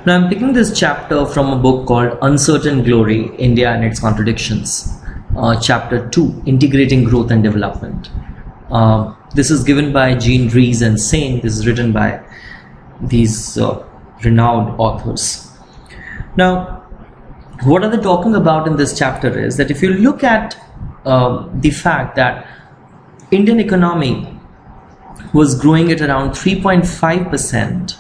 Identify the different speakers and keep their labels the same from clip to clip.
Speaker 1: Now I'm picking this chapter from a book called Uncertain Glory, India and Its Contradictions. Chapter 2, Integrating Growth and Development. This is given by Jean Dries and Sain. This is written by these renowned authors. Now, what are they talking about in this chapter is that if you look at the fact that Indian economy was growing at around 3.5%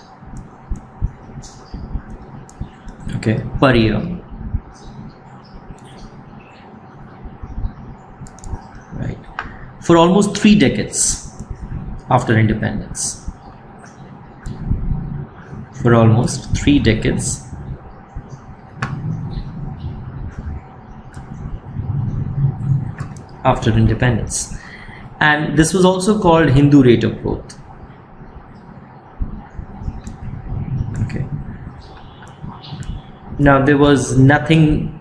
Speaker 1: per year, right, for almost 3 decades after independence. For almost 3 decades after independence, and this was also called Hindu rate of growth. Now there was nothing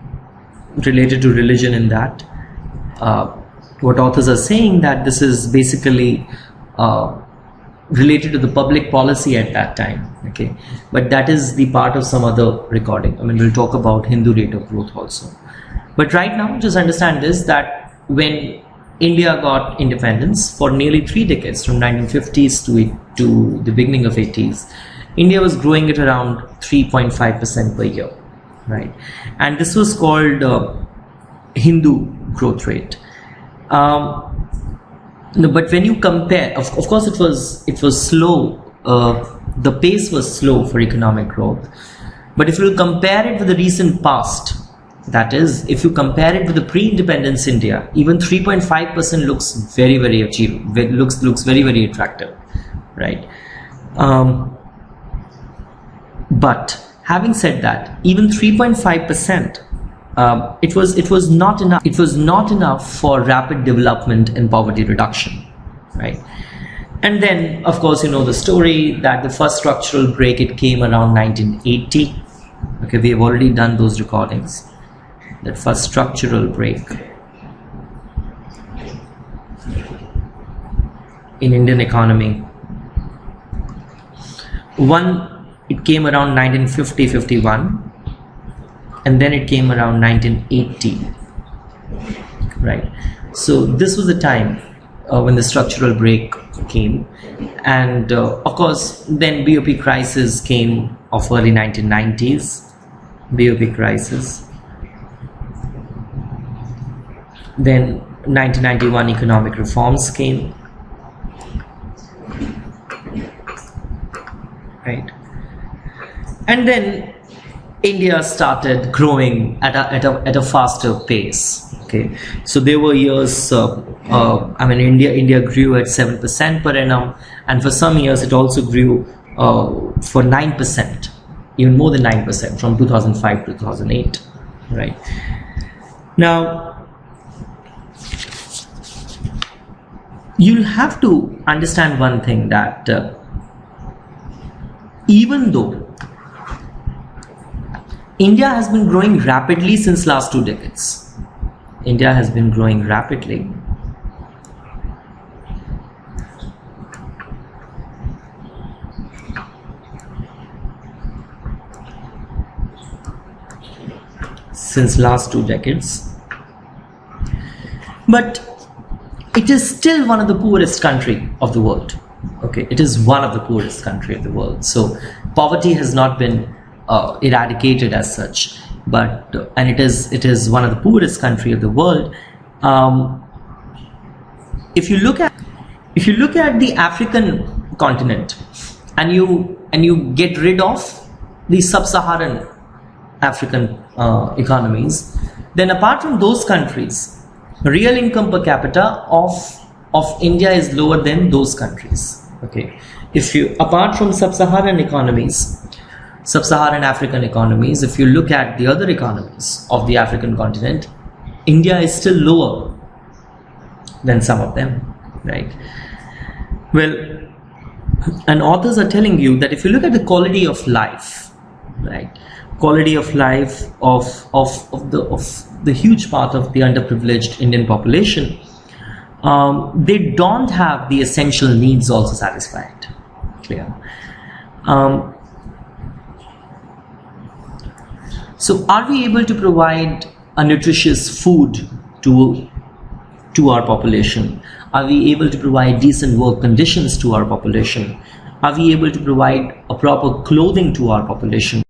Speaker 1: related to religion in that. What authors are saying that this is basically related to the public policy at that time. But that is the part of some other recording. I mean, we'll talk about Hindu rate of growth also. But right now, just understand this, that when India got independence, for nearly 3 decades, from 1950s to the beginning of 80s, India was growing at around 3.5% per year, right? And this was called Hindu growth rate. No, but when you compare, of course, it was slow. The pace was slow for economic growth. But if you compare it with the recent past, that is, if you compare it with the pre-independence India, even 3.5% looks very, very achievable. Looks very, very attractive, right? But having said that, even 3.5%, it was not enough. It was not enough for rapid development and poverty reduction, right? And then, of course, you know the story that the first structural break, it came around 1980. We have already done those recordings. That first structural break in Indian economy. It came around 1950-51, and then it came around 1980, right? So this was the time when the structural break came, and of course then BOP crisis came of early 1990s, BOP crisis. Then 1991 economic reforms came, right? And then India started growing at a faster pace. So there were years, India grew at 7% per annum, and for some years it also grew for 9%, even more than 9% from 2005 to 2008, right? Now, you'll have to understand one thing, that even though India has been growing rapidly since last 2 decades, India has been growing rapidly, since last 2 decades, but it is still one of the poorest country of the world. It is one of the poorest country of the world. So poverty has not been eradicated as such, but and it is one of the poorest country of the world. If you look at the African continent, and you get rid of the sub-Saharan African economies, then apart from those countries, real income per capita of India is lower than those countries. If you, apart from sub-Saharan African economies, if you look at the other economies of the African continent, India is still lower than some of them, right? Well, and authors are telling you that if you look at the quality of life, right, quality of life of the huge part of the underprivileged Indian population, they don't have the essential needs also satisfied. Clear? So are we able to provide a nutritious food to our population? Are we able to provide decent work conditions to our population? Are we able to provide a proper clothing to our population?